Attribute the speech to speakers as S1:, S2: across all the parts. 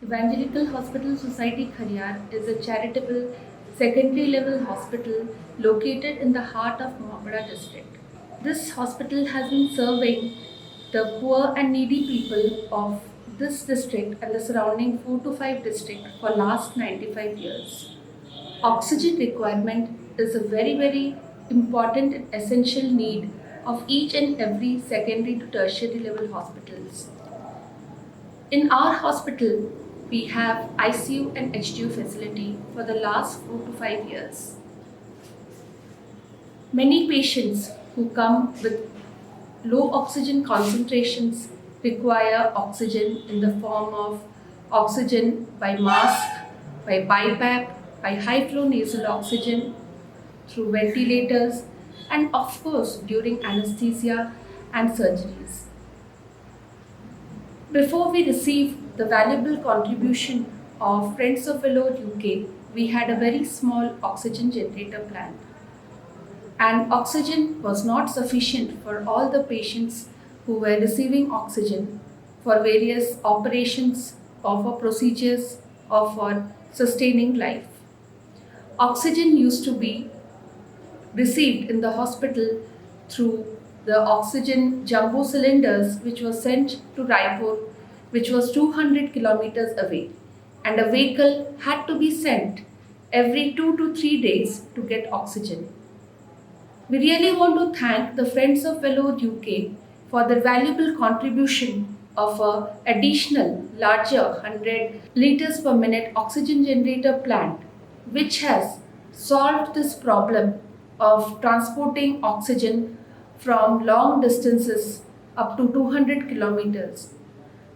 S1: Evangelical Hospital Society Khariar is a charitable secondary level hospital located in the heart of Mohapara district. This hospital has been serving the poor and needy people of this district and the surrounding 4 to 5 districts for last 95 years. Oxygen requirement is a very important and essential need of each and every secondary to tertiary level hospitals. In our hospital, we have ICU and HDU facility for the last 4 to 5 years. Many patients who come with low oxygen concentrations require oxygen in the form of oxygen by mask, by BiPAP, by high flow nasal oxygen, through ventilators, and of course during anesthesia and surgeries. Before we received the valuable contribution of Friends of Vellore UK, we had a very small oxygen generator plant. And oxygen was not sufficient for all the patients who were receiving oxygen for various operations or for procedures or for sustaining life. Oxygen used to be received in the hospital through the oxygen jumbo cylinders which was sent to Raipur, which was 200 kilometers away, and a vehicle had to be sent every 2 to 3 days to get oxygen. We really want to thank the Friends of Vellore UK for their valuable contribution of an additional larger 100 liters per minute oxygen generator plant, which has solved this problem of transporting oxygen from long distances up to 200 kilometers.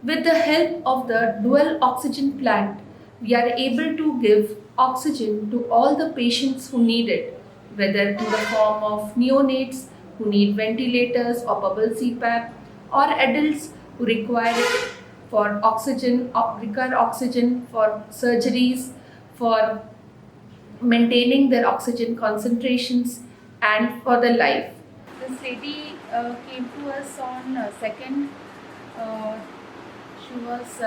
S1: With the help of the dual oxygen plant, we are able to give oxygen to all the patients who need it, whether in the form of neonates who need ventilators or bubble CPAP, or adults who require it for oxygen, require oxygen for surgeries, for maintaining their oxygen concentrations, and for the life. This lady came to us on 2nd. She was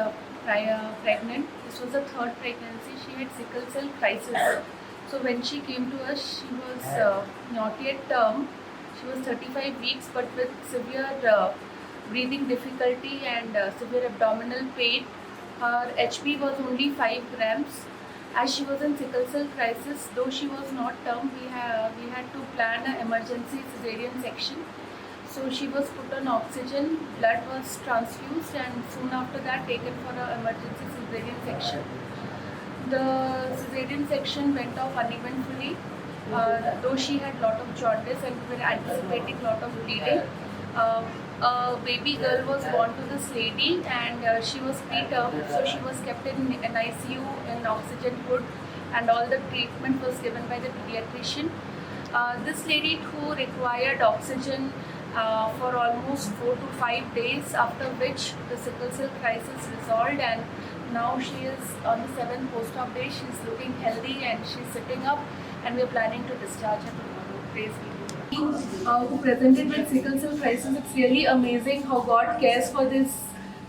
S1: pregnant. This was the third pregnancy. She had sickle cell crisis. So when she came to us, she was not yet term. She was 35 weeks, but with severe breathing difficulty and severe abdominal pain. Her HB was only 5 grams. As she was in sickle cell crisis, though she was not term, we had to plan an emergency cesarean section. So she was put on oxygen, blood was transfused, and soon after that taken for an emergency cesarean section. The cesarean section went off uneventfully, though she had lot of jaundice and we were anticipating lot of bleeding. A baby girl was born to this lady, and she was preterm, so she was kept in an ICU in oxygen hood, and all the treatment was given by the pediatrician. This lady too required oxygen for almost 4 to 5 days, after which the sickle cell crisis resolved, and now she is on the 7th post-op day. She is looking healthy and she is sitting up, and we are planning to discharge her tomorrow. Praise be. Who presented with sickle cell crisis, it's really amazing how God cares for these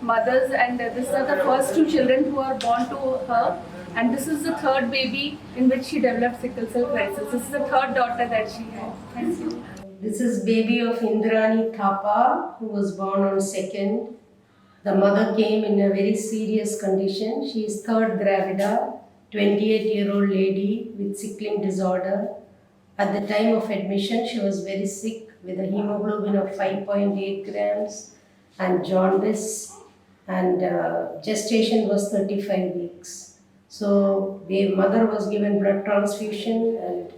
S1: mothers, and these are the first 2 children who are born to her, and this is the 3rd baby in which she developed sickle cell crisis. This is the 3rd daughter that she had. Thank you.
S2: This is baby of Indrani Thapa, who was born on 2nd. The mother came in a very serious condition. She is 3rd gravida, 28-year-old lady with sickling disorder. At the time of admission, she was very sick with a hemoglobin of 5.8 grams and jaundice, and gestation was 35 weeks. So the mother was given blood transfusion, and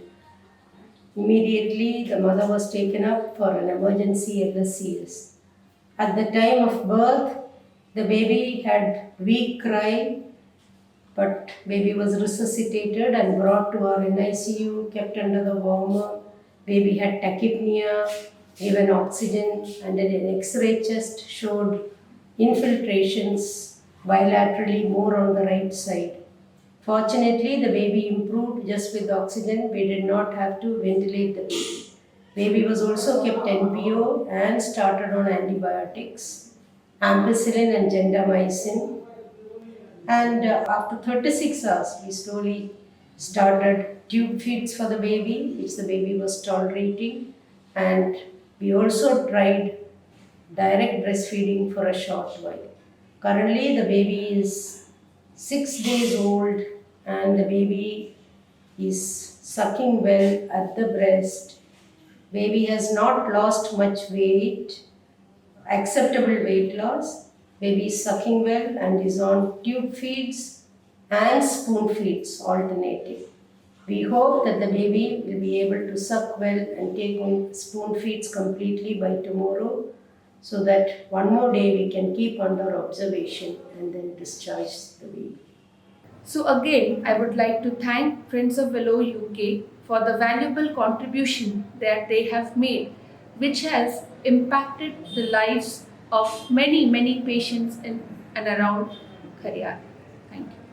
S2: immediately the mother was taken up for an emergency LSCS. At the time of birth, the baby had weak cry, but baby was resuscitated and brought to our NICU, kept under the warmer. Baby had tachypnea, given oxygen, and an X-ray chest showed infiltrations bilaterally, more on the right side. Fortunately, the baby improved just with oxygen. We did not have to ventilate the baby. Baby was also kept NPO and started on antibiotics, ampicillin and gentamicin. And after 36 hours, we slowly started tube feeds for the baby, which the baby was tolerating. And we also tried direct breastfeeding for a short while. Currently, the baby is 6 days old and the baby is sucking well at the breast. Baby has not lost much weight, acceptable weight loss. Baby is sucking well and is on tube feeds and spoon feeds alternating. We hope that the baby will be able to suck well and take on spoon feeds completely by tomorrow, so that one more day we can keep under observation and then discharge the baby.
S1: So again, I would like to thank Friends of Vellore UK for the valuable contribution that they have made, which has impacted the lives of many patients in and around Khariar. Thank you.